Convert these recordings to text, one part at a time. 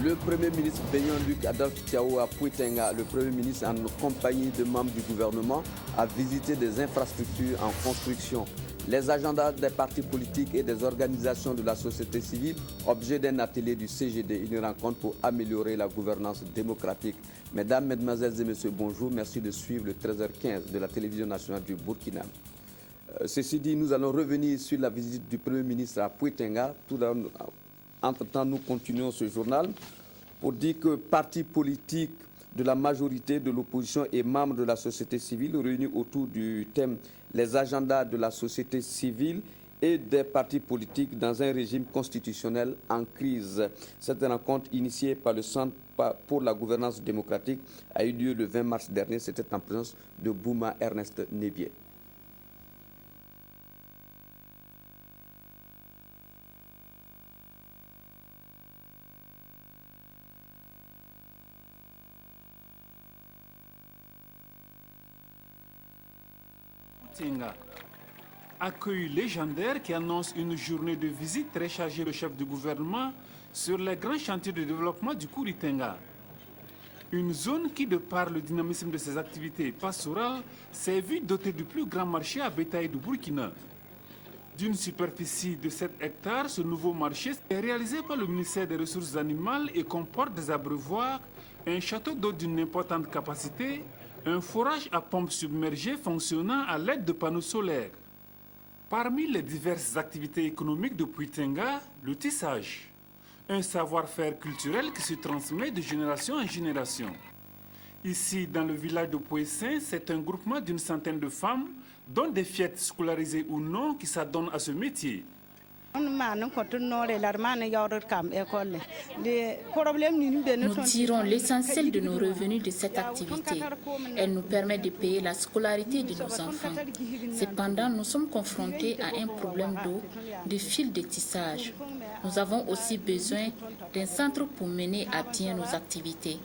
Le Premier ministre Benyon Luc Adolphe Tiao à Pouitenga, le Premier ministre en compagnie de membres du gouvernement, a visité des infrastructures en construction. Les agendas des partis politiques et des organisations de la société civile, objet d'un atelier du CGD, une rencontre pour améliorer la gouvernance démocratique. Mesdames, Mesdemoiselles et Messieurs, bonjour. Merci de suivre le 13h15 de la télévision nationale du Burkina. Ceci dit, nous allons revenir sur la visite du Premier ministre à Pouitenga. Entre-temps, nous continuons ce journal pour dire que partis politiques de la majorité de l'opposition et membres de la société civile réunis autour du thème « Les agendas de la société civile » et des partis politiques dans un régime constitutionnel en crise. Cette rencontre initiée par le Centre pour la gouvernance démocratique a eu lieu le 20 mars dernier. C'était en présence de Bouma Ernest Nebier. Pouitenga, accueil légendaire qui annonce une journée de visite très chargée de chef du gouvernement sur les grands chantiers de développement du Kouritenga. Une zone qui, de par le dynamisme de ses activités pastorales, s'est vue dotée du plus grand marché à bétail du Burkina. D'une superficie de 7 hectares, ce nouveau marché est réalisé par le ministère des Ressources animales et comporte des abreuvoirs, un château d'eau d'une importante capacité, un forage à pompe submergée fonctionnant à l'aide de panneaux solaires. Parmi les diverses activités économiques de Pouitenga, le tissage, un savoir-faire culturel qui se transmet de génération en génération. Ici, dans le village de Pouessin, c'est un groupement d'une centaine de femmes, dont des fillettes scolarisées ou non, qui s'adonnent à ce métier. Nous tirons l'essentiel de nos revenus de cette activité. Elle nous permet de payer la scolarité de nos enfants. Cependant, nous sommes confrontés à un problème d'eau, de fil de tissage. Nous avons aussi besoin d'un centre pour mener à bien nos activités.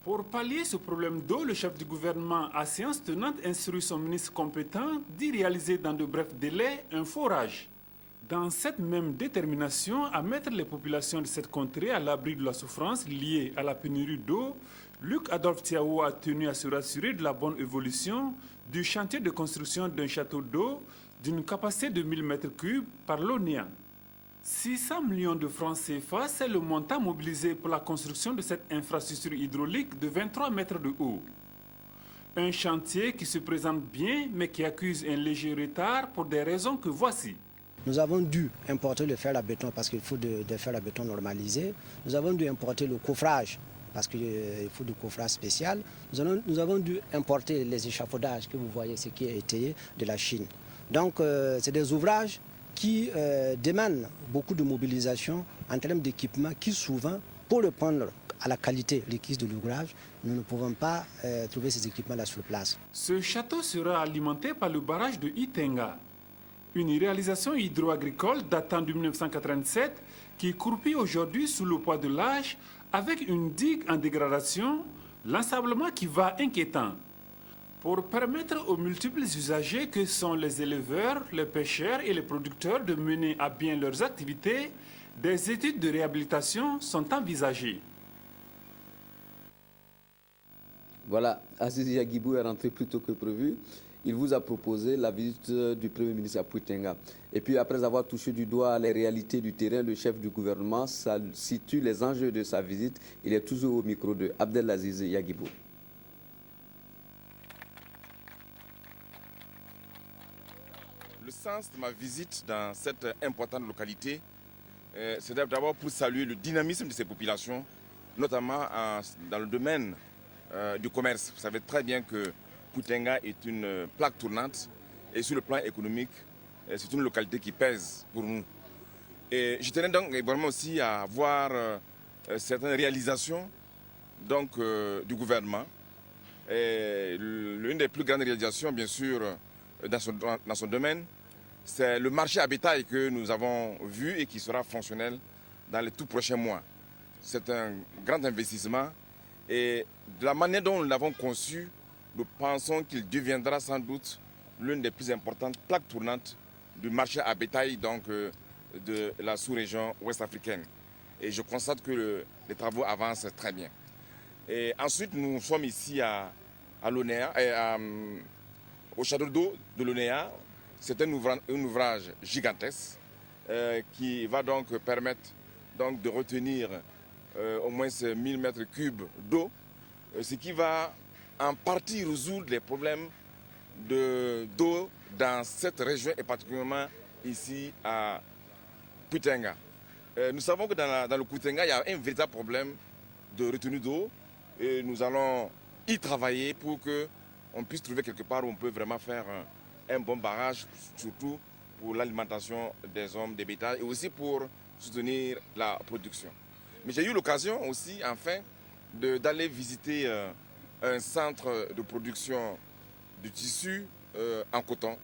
Pour pallier ce problème d'eau, le chef du gouvernement, à séance tenante, instruit son ministre compétent d'y réaliser dans de brefs délais un forage. Dans cette même détermination à mettre les populations de cette contrée à l'abri de la souffrance liée à la pénurie d'eau, Luc Adolphe Tiao a tenu à se rassurer de la bonne évolution du chantier de construction d'un château d'eau d'une capacité de 1000 m3 par l'ONIA. 600 millions de francs CFA, c'est le montant mobilisé pour la construction de cette infrastructure hydraulique de 23 mètres de haut. Un chantier qui se présente bien, mais qui accuse un léger retard pour des raisons que voici. Nous avons dû importer le fer à béton parce qu'il faut de fer à béton normalisé. Nous avons dû importer le coffrage parce qu'il faut du coffrage spécial. Nous avons dû importer les échafaudages que vous voyez, ce qui est étayé de la Chine. Donc, c'est des ouvrages qui demandent beaucoup de mobilisation en termes d'équipement qui souvent, pour répondre à la qualité requise de l'ouvrage, nous ne pouvons pas trouver ces équipements-là sur place. Ce château sera alimenté par le barrage de Itenga, une réalisation hydro-agricole datant de 1987 qui croupit aujourd'hui sous le poids de l'âge avec une digue en dégradation, l'ensablement qui va inquiétant. Pour permettre aux multiples usagers que sont les éleveurs, les pêcheurs et les producteurs de mener à bien leurs activités, des études de réhabilitation sont envisagées. Voilà, Aziz Yagibou est rentré plus tôt que prévu. Il vous a proposé la visite du Premier ministre à Pouitenga. Et puis après avoir touché du doigt les réalités du terrain, le chef du gouvernement situe les enjeux de sa visite. Il est toujours au micro de Abdelaziz Yagibou. Le sens de ma visite dans cette importante localité, c'est d'abord pour saluer le dynamisme de ces populations, notamment dans le domaine du commerce. Vous savez très bien que Pouitenga est une plaque tournante et sur le plan économique, c'est une localité qui pèse pour nous. Et je tenais donc également aussi à voir certaines réalisations du gouvernement. L'une des plus grandes réalisations, bien sûr, dans son domaine, c'est le marché à bétail que nous avons vu et qui sera fonctionnel dans les tout prochains mois. C'est un grand investissement et de la manière dont nous l'avons conçu, nous pensons qu'il deviendra sans doute l'une des plus importantes plaques tournantes du marché à bétail donc, de la sous-région ouest-africaine. Et je constate que les travaux avancent très bien. Et ensuite, nous sommes ici à l'ONEA, au château d'eau de l'ONEA. C'est un ouvrage gigantesque qui va donc permettre donc, de retenir au moins 1000 mètres cubes d'eau, ce qui va en partie résoudre les problèmes d'eau dans cette région et particulièrement ici à Kuitenga. Nous savons que dans le Kuitenga, il y a un véritable problème de retenue d'eau et nous allons y travailler pour qu'on puisse trouver quelque part où on peut vraiment faire un bon barrage, surtout pour l'alimentation des hommes, des bétails et aussi pour soutenir la production. Mais j'ai eu l'occasion aussi, enfin, d'aller visiter un centre de production de tissus en coton.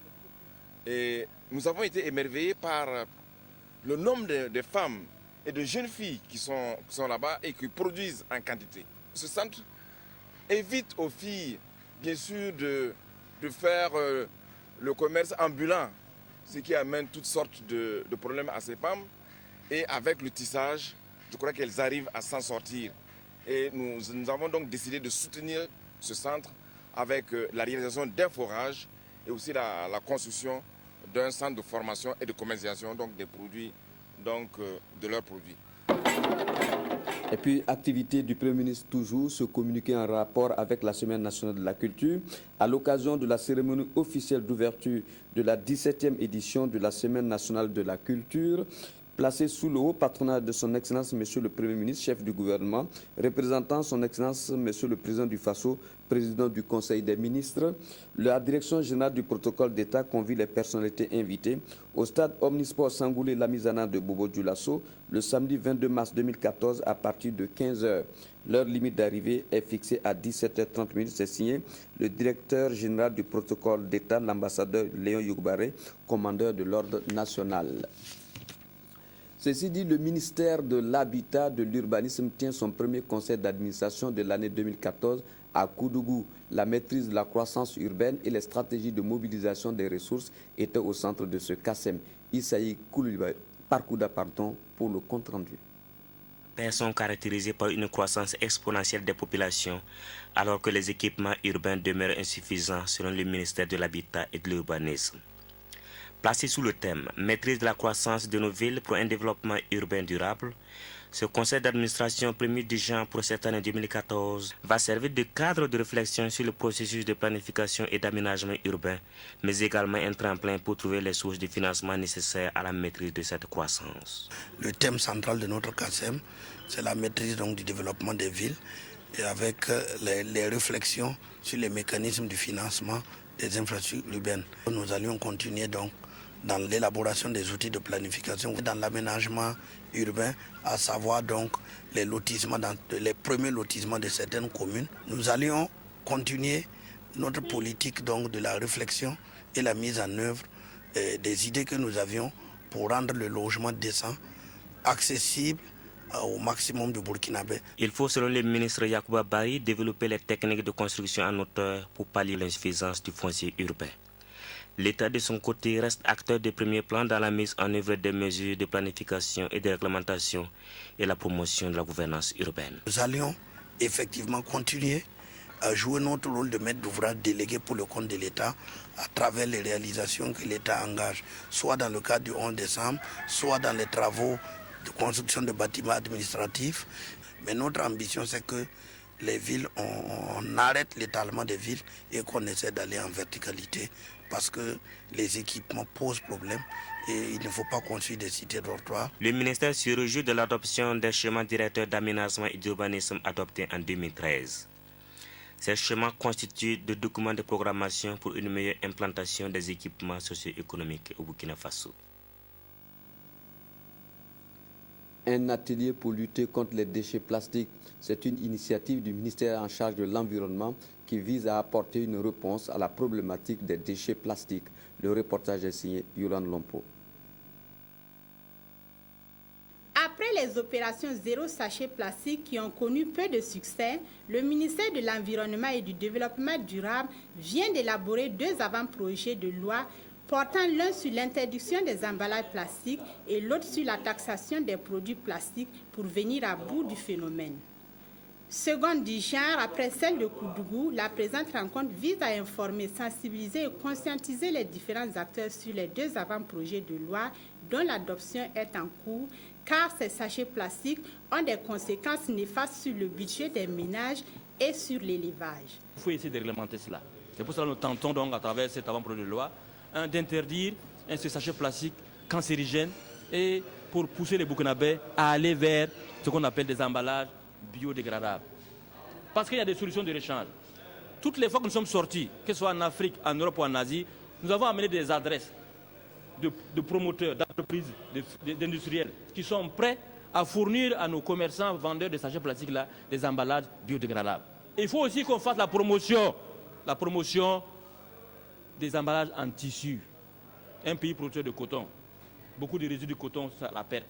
Et nous avons été émerveillés par le nombre de femmes et de jeunes filles qui sont là-bas et qui produisent en quantité. Ce centre évite aux filles, bien sûr, de faire le commerce ambulant, ce qui amène toutes sortes de problèmes à ces femmes. Et avec le tissage, je crois qu'elles arrivent à s'en sortir. Et nous avons donc décidé de soutenir ce centre avec la réalisation d'un forage et aussi la construction d'un centre de formation et de commercialisation donc, des produits, donc, de leurs produits. Et puis, activité du Premier ministre toujours, se communiquer en rapport avec la Semaine nationale de la culture à l'occasion de la cérémonie officielle d'ouverture de la 17e édition de la Semaine nationale de la culture. Placé sous le haut patronat de son Excellence, Monsieur le Premier ministre, chef du gouvernement, représentant son Excellence, Monsieur le Président du Faso, président du Conseil des ministres, la Direction générale du protocole d'État convie les personnalités invitées au stade Omnisport Sangoulé Lamizana de Bobo Dioulasso le samedi 22 mars 2014 à partir de 15h. L'heure limite d'arrivée est fixée à 17h30. C'est signé le directeur général du protocole d'État, l'ambassadeur Léon Yougbaré, commandeur de l'ordre national. Ceci dit, le ministère de l'Habitat, de l'Urbanisme tient son premier conseil d'administration de l'année 2014 à Koudougou. La maîtrise de la croissance urbaine et les stratégies de mobilisation des ressources étaient au centre de ce Issaï Parkouda pour le compte-rendu. Sont caractérisés par une croissance exponentielle des populations, alors que les équipements urbains demeurent insuffisants selon le ministère de l'Habitat et de l'Urbanisme. Placé sous le thème « Maîtrise de la croissance de nos villes pour un développement urbain durable », ce conseil d'administration premier du genre pour cette année 2014 va servir de cadre de réflexion sur le processus de planification et d'aménagement urbain, mais également un tremplin pour trouver les sources de financement nécessaires à la maîtrise de cette croissance. Le thème central de notre CASEM, c'est la maîtrise donc, du développement des villes et avec les réflexions sur les mécanismes du financement des infrastructures urbaines. Nous allions continuer donc dans l'élaboration des outils de planification, dans l'aménagement urbain, à savoir donc les lotissements, les premiers lotissements de certaines communes. Nous allions continuer notre politique donc de la réflexion et la mise en œuvre des idées que nous avions pour rendre le logement décent, accessible au maximum de Burkinabé. Il faut, selon le ministre Yacouba Bari, développer les techniques de construction en hauteur pour pallier l'insuffisance du foncier urbain. L'État, de son côté, reste acteur de premier plan dans la mise en œuvre des mesures de planification et de réglementation et la promotion de la gouvernance urbaine. Nous allions effectivement continuer à jouer notre rôle de maître d'ouvrage délégué pour le compte de l'État à travers les réalisations que l'État engage, soit dans le cadre du 11 décembre, soit dans les travaux de construction de bâtiments administratifs. Mais notre ambition, c'est que les villes, on arrête l'étalement des villes et qu'on essaie d'aller en verticalité parce que les équipements posent problème et il ne faut pas construire des cités dortoirs. Le ministère se réjouit de l'adoption des schémas directeurs d'aménagement et d'urbanisme adoptés en 2013. Ces schémas constituent des documents de programmation pour une meilleure implantation des équipements socio-économiques au Burkina Faso. Un atelier pour lutter contre les déchets plastiques. C'est une initiative du ministère en charge de l'environnement qui vise à apporter une réponse à la problématique des déchets plastiques. Le reportage est signé Yolande Lompo. Après les opérations zéro sachet plastique qui ont connu peu de succès, le ministère de l'Environnement et du Développement durable vient d'élaborer 2 avant-projets de loi portant l'un sur l'interdiction des emballages plastiques et l'autre sur la taxation des produits plastiques pour venir à bout du phénomène. Seconde du genre, après celle de Koudougou, la présente rencontre vise à informer, sensibiliser et conscientiser les différents acteurs sur les 2 avant-projets de loi dont l'adoption est en cours, car ces sachets plastiques ont des conséquences néfastes sur le budget des ménages et sur l'élevage. Il faut essayer de réglementer cela. C'est pour cela que nous tentons donc à travers cet avant-projet de loi d'interdire ces sachets plastiques cancérigènes et pour pousser les Burkinabés à aller vers ce qu'on appelle des emballages biodégradables. Parce qu'il y a des solutions de rechange. Toutes les fois que nous sommes sortis, que ce soit en Afrique, en Europe ou en Asie, nous avons amené des adresses de promoteurs, d'entreprises, d'industriels qui sont prêts à fournir à nos commerçants, vendeurs de sachets plastiques là, des emballages biodégradables. Il faut aussi qu'on fasse la promotion des emballages en tissu. Un pays producteur de coton, beaucoup de résidus de coton, ça la perte.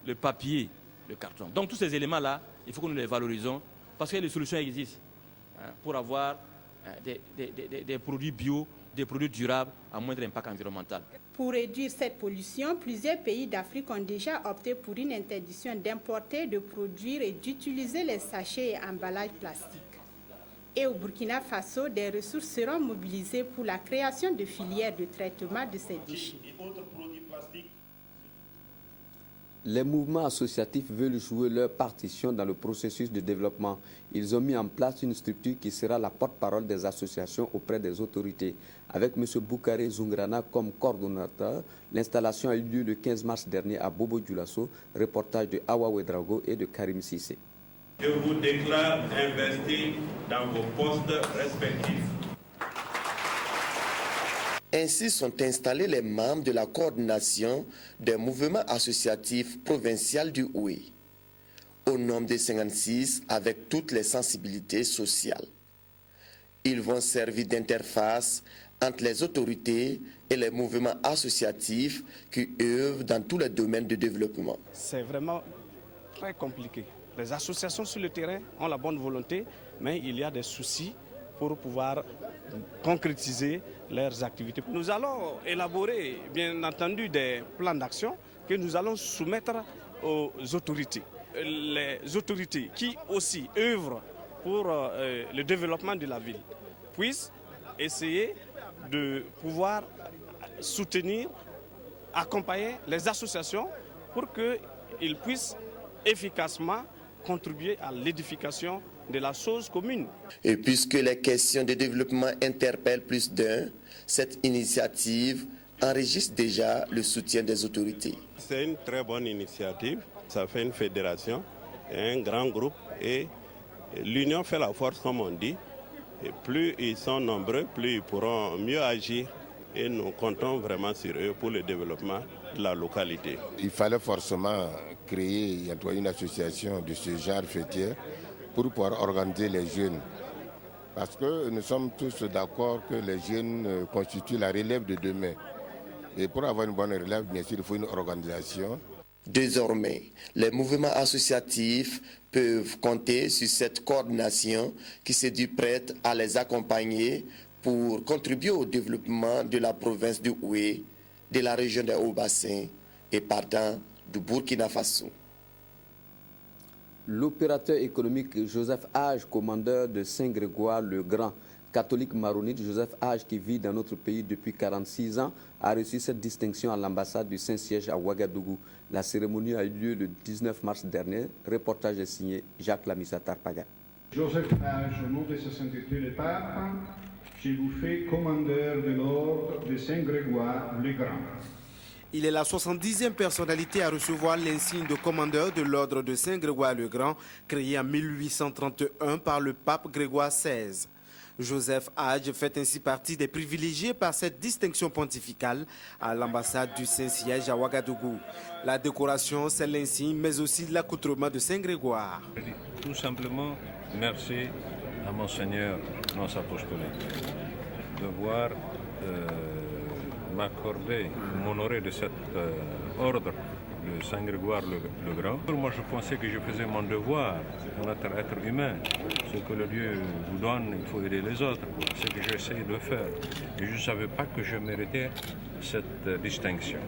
Le papier, le carton. Donc tous ces éléments-là, il faut que nous les valorisons parce que les solutions existent pour avoir des produits bio, des produits durables à moindre impact environnemental. Pour réduire cette pollution, plusieurs pays d'Afrique ont déjà opté pour une interdiction d'importer, de produire et d'utiliser les sachets et emballages plastiques. Et au Burkina Faso, des ressources seront mobilisées pour la création de filières de traitement de ces déchets. Les mouvements associatifs veulent jouer leur partition dans le processus de développement. Ils ont mis en place une structure qui sera la porte-parole des associations auprès des autorités. Avec M. Boukare Zungrana comme coordonnateur, l'installation a eu lieu le 15 mars dernier à Bobo Dioulasso, reportage de Awa Ouedraogo et de Karim Sissé. Je vous déclare investis dans vos postes respectifs. Ainsi sont installés les membres de la coordination des mouvements associatifs provincial du Houé, au nombre de 56 avec toutes les sensibilités sociales. Ils vont servir d'interface entre les autorités et les mouvements associatifs qui œuvrent dans tous les domaines de développement. C'est vraiment très compliqué. Les associations sur le terrain ont la bonne volonté, mais il y a des soucis pour pouvoir concrétiser leurs activités. Nous allons élaborer, bien entendu, des plans d'action que nous allons soumettre aux autorités. Les autorités qui aussi œuvrent pour le développement de la ville puissent essayer de pouvoir soutenir, accompagner les associations pour qu'ils puissent efficacement contribuer à l'édification de la chose commune. Et puisque les questions de développement interpellent plus d'un, cette initiative enregistre déjà le soutien des autorités. C'est une très bonne initiative. Ça fait une fédération, un grand groupe et l'union fait la force, comme on dit. Et plus ils sont nombreux, plus ils pourront mieux agir. Et nous comptons vraiment sur eux pour le développement de la localité. Il fallait forcément créer une association de ce genre fêtière pour pouvoir organiser les jeunes. Parce que nous sommes tous d'accord que les jeunes constituent la relève de demain. Et pour avoir une bonne relève, bien sûr, il faut une organisation. Désormais, les mouvements associatifs peuvent compter sur cette coordination qui s'est dit prête à les accompagner pour contribuer au développement de la province du Houé, de la région des Hauts-Bassins et partant du Burkina Faso. L'opérateur économique Joseph Hage, commandeur de Saint-Grégoire-le-Grand, catholique maronite, Joseph Hage, qui vit dans notre pays depuis 46 ans, a reçu cette distinction à l'ambassade du Saint-Siège à Ouagadougou. La cérémonie a eu lieu le 19 mars dernier. Reportage est signé Jacques Lamissa Tarpaga. Joseph Hage, au nom de sa sainteté le pape, je vous fais commandeur de l'ordre de Saint-Grégoire-le-Grand. Il est la 70e personnalité à recevoir l'insigne de commandeur de l'ordre de Saint-Grégoire-le-Grand, créé en 1831 par le pape Grégoire XVI. Joseph Hage fait ainsi partie des privilégiés par cette distinction pontificale à l'ambassade du Saint-Siège à Ouagadougou. La décoration, c'est l'insigne, mais aussi l'accoutrement de Saint-Grégoire. Tout simplement, merci à Monseigneur, notre apostolique, de voir m'accorder, m'honorer de cet ordre de Saint-Grégoire-le-Grand. Moi, je pensais que je faisais mon devoir en tant qu'être humain. Ce que le Dieu vous donne, il faut aider les autres. C'est ce que j'essaie de faire. Et je ne savais pas que je méritais cette distinction.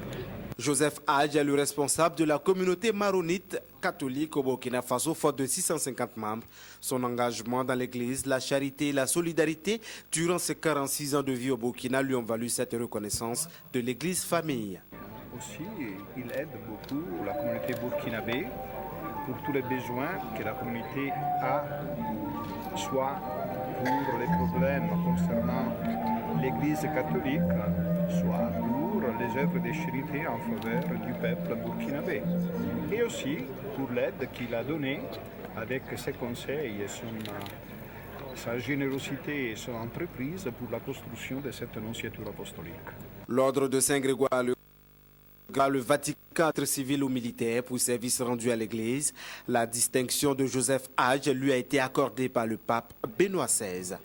Joseph Hadj est le responsable de la communauté maronite catholique au Burkina Faso, forte de 650 membres. Son engagement dans l'église, la charité et la solidarité durant ses 46 ans de vie au Burkina lui ont valu cette reconnaissance de l'église famille. Aussi, il aide beaucoup la communauté burkinabé pour tous les besoins que la communauté a, soit pour les problèmes concernant l'église catholique, soit pour les œuvres de charité en faveur du peuple burkinabé. Et aussi pour l'aide qu'il a donnée avec ses conseils et sa générosité et son entreprise pour la construction de cette annonciature apostolique. L'ordre de Saint-Grégoire le Vatican, entre civil ou militaire, pour service rendu à l'Église. La distinction de Joseph Hadj lui a été accordée par le pape Benoît XVI.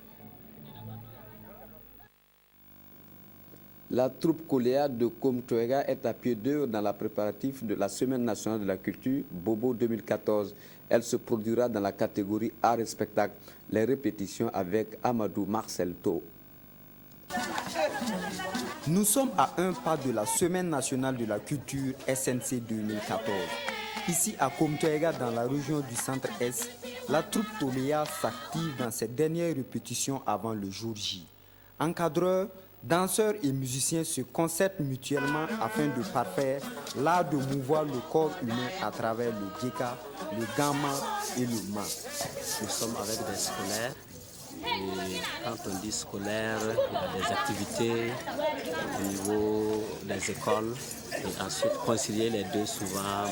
La troupe Koléa de Komtoega est à pied d'œuvre dans la préparatif de la Semaine nationale de la culture, Bobo 2014. Elle se produira dans la catégorie art et spectacle. Les répétitions avec Amadou Marcel Tau. Nous sommes à un pas de la Semaine nationale de la culture SNC 2014. Ici à Komtoega, dans la région du centre-est, la troupe Koléa s'active dans ses dernières répétitions avant le jour J. Encadreurs, danseurs et musiciens se concertent mutuellement afin de parfaire l'art de mouvoir le corps humain à travers le djeka, le gama et le ma. Nous sommes avec des scolaires. Et quand on dit scolaire, il y a des activités au niveau des écoles. Et ensuite, concilier les deux, souvent,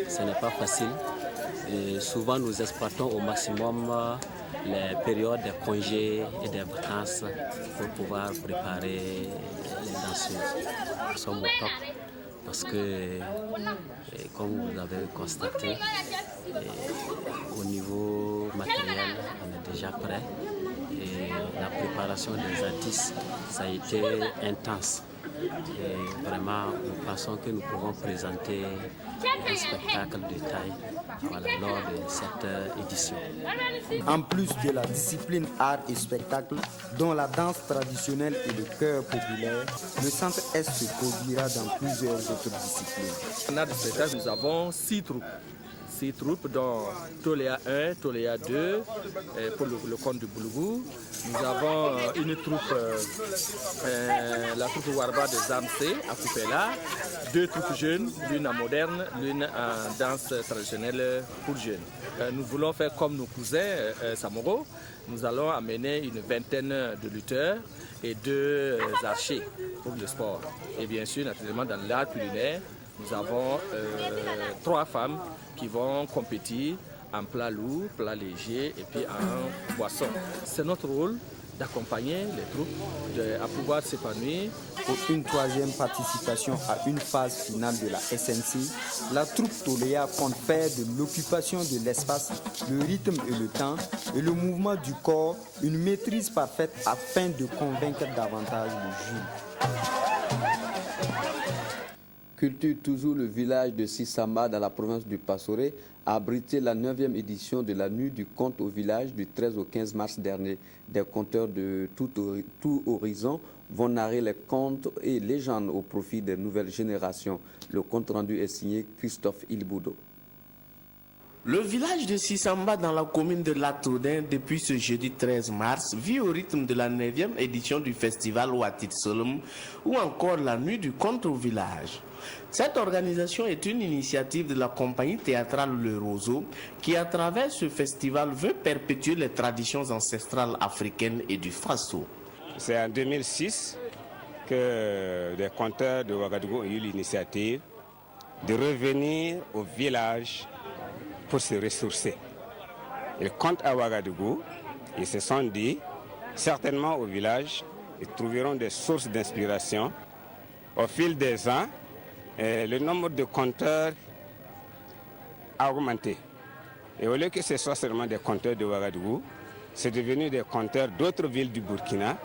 ce n'est pas facile. Et souvent, nous exploitons au maximum les périodes des congés et des vacances pour pouvoir préparer les danseuses. Nous sommes au top parce que, comme vous avez constaté, au niveau matériel, on est déjà prêt. Et la préparation des artistes, ça a été intense. Et vraiment, nous pensons que nous pouvons présenter un spectacle de taille lors de cette édition. En plus de la discipline art et spectacle, dont la danse traditionnelle et le chœur populaire, le centre-est se produira dans plusieurs autres disciplines. En art et spectacle, nous avons 6 troupes. 6 troupes, dont Toléa 1, Toléa 2, pour le compte de Boulougou. Nous avons une troupe, la troupe Warba de Zamsé à Koupela, 2 troupes jeunes, l'une en moderne, l'une en danse traditionnelle pour jeunes. Nous voulons faire comme nos cousins Samoro. Nous allons amener une vingtaine de lutteurs et 2 archers pour le sport. Et bien sûr, naturellement, dans l'art culinaire, nous avons 3 femmes qui vont compétir en plat lourd, plat léger et puis en boisson. C'est notre rôle d'accompagner les troupes à pouvoir s'épanouir. Pour une 3e participation à une phase finale de la SNC, la troupe Toléa compte faire de l'occupation de l'espace, le rythme et le temps et le mouvement du corps une maîtrise parfaite afin de convaincre davantage le jury. Culture toujours, le village de Sissama dans la province du Passoré a abrité la 9e édition de la nuit du conte au village du 13 au 15 mars dernier. Des conteurs de tout horizon vont narrer les contes et légendes au profit des nouvelles générations. Le compte rendu est signé Christophe Ilboudo. Le village de Sissamba dans la commune de Latoudin depuis ce jeudi 13 mars vit au rythme de la 9e édition du festival Ouatit Solom ou encore la nuit du conte au village. Cette organisation est une initiative de la compagnie théâtrale Le Roseau qui, à travers ce festival, veut perpétuer les traditions ancestrales africaines et du Faso. C'est en 2006 que les conteurs de Ouagadougou ont eu l'initiative de revenir au village pour se ressourcer. Ils comptent à Ouagadougou, ils se sont dit, certainement au village, ils trouveront des sources d'inspiration. Au fil des ans, le nombre de compteurs a augmenté. Et au lieu que ce soit seulement des compteurs de Ouagadougou, c'est devenu des compteurs d'autres villes du Burkina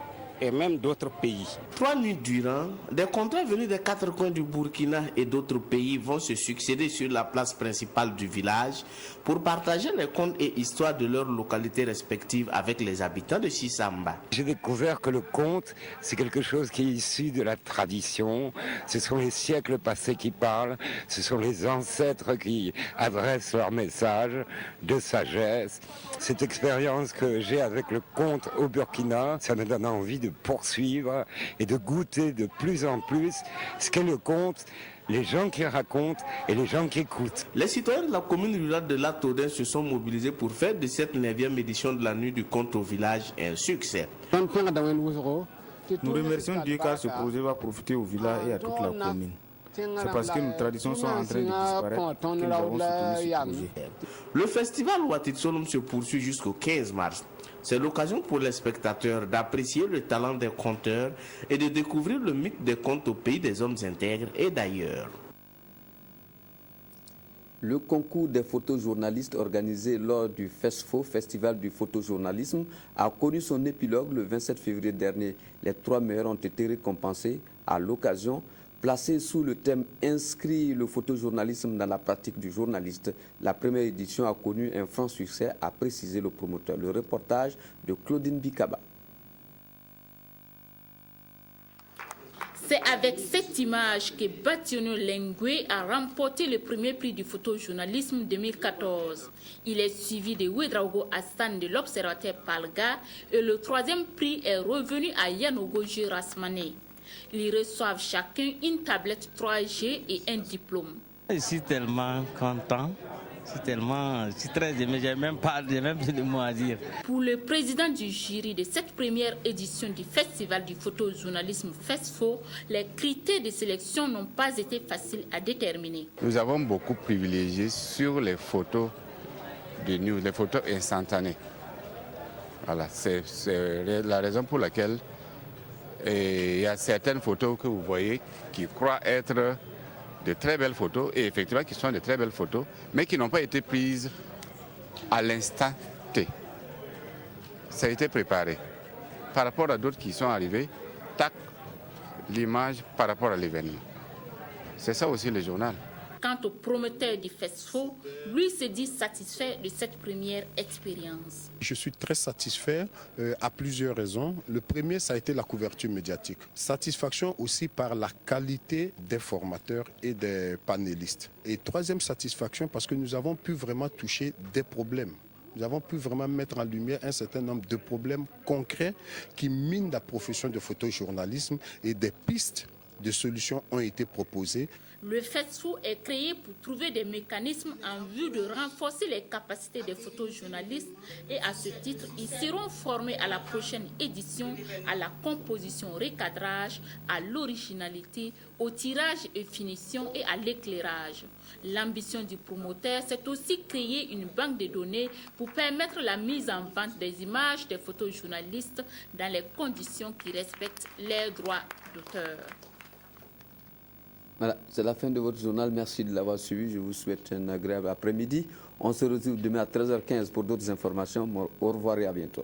et même d'autres pays. 3 nuits durant, des compteurs venus des 4 coins du Burkina et d'autres pays vont se succéder sur la place principale du village pour partager les contes et histoires de leurs localités respectives avec les habitants de Sisamba. J'ai découvert que le conte, c'est quelque chose qui est issu de la tradition. Ce sont les siècles passés qui parlent, ce sont les ancêtres qui adressent leur message de sagesse. Cette expérience que j'ai avec le conte au Burkina, ça me donne envie de poursuivre et de goûter de plus en plus ce qu'est le conte, les gens qui racontent et les gens qui écoutent. Les citoyens de la commune rurale de Latodin se sont mobilisés pour faire de cette 9e édition de la nuit du conte au village un succès. Nous remercions Dieu car ce projet va profiter au village et à toute la commune. C'est parce que nos traditions sont en train de disparaître que nous avons soutenu ce projet. Le festival Ouatit Solom se poursuit jusqu'au 15 mars. C'est l'occasion pour les spectateurs d'apprécier le talent des conteurs et de découvrir le mythe des contes au pays des hommes intègres et d'ailleurs. Le concours des photojournalistes organisé lors du FESFO, Festival du photojournalisme, a connu son épilogue le 27 février dernier. Les 3 meilleurs ont été récompensés à l'occasion. Placé sous le thème « Inscrit le photojournalisme dans la pratique du journaliste », la première édition a connu un franc succès, a précisé le promoteur. Le reportage de Claudine Bikaba. C'est avec cette image que Bationo Lengue a remporté le premier prix du photojournalisme 2014. Il est suivi de Ouedraogo Hassan de l'Observateur Palga et le 3e prix est revenu à Yanogoji Rasmane. Ils reçoivent chacun une tablette 3G et un diplôme. Je suis tellement content, je suis très aimé, j'ai même pas de mots à dire. Pour le président du jury de cette première édition du Festival du photojournalisme FESFO, les critères de sélection n'ont pas été faciles à déterminer. Nous avons beaucoup privilégié sur les photos de news, les photos instantanées. Voilà, c'est la raison pour laquelle il y a certaines photos que vous voyez qui croient être de très belles photos et effectivement qui sont de très belles photos, mais qui n'ont pas été prises à l'instant T. Ça a été préparé. Par rapport à d'autres qui sont arrivés, tac, l'image par rapport à l'événement. C'est ça aussi le journal. Quant au promoteur du FESFO, lui se dit satisfait de cette première expérience. Je suis très satisfait à plusieurs raisons. Le premier, ça a été la couverture médiatique. Satisfaction aussi par la qualité des formateurs et des panélistes. Et troisième satisfaction parce que nous avons pu vraiment toucher des problèmes. Nous avons pu vraiment mettre en lumière un certain nombre de problèmes concrets qui minent la profession de photojournalisme et des pistes de solutions ont été proposées. Le FESFO est créé pour trouver des mécanismes en vue de renforcer les capacités des photojournalistes et à ce titre, ils seront formés à la prochaine édition à la composition recadrage, à l'originalité, au tirage et finition et à l'éclairage. L'ambition du promoteur, c'est aussi créer une banque de données pour permettre la mise en vente des images des photojournalistes dans les conditions qui respectent leurs droits d'auteur. Voilà, c'est la fin de votre journal. Merci de l'avoir suivi. Je vous souhaite un agréable après-midi. On se retrouve demain à 13h15 pour d'autres informations. Au revoir et à bientôt.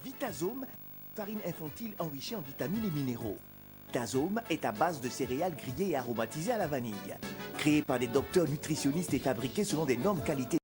Vitazome, farine infantile enrichie en vitamines et minéraux. Vitazome est à base de céréales grillées et aromatisées à la vanille. Créé par des docteurs nutritionnistes et fabriqué selon des normes qualité.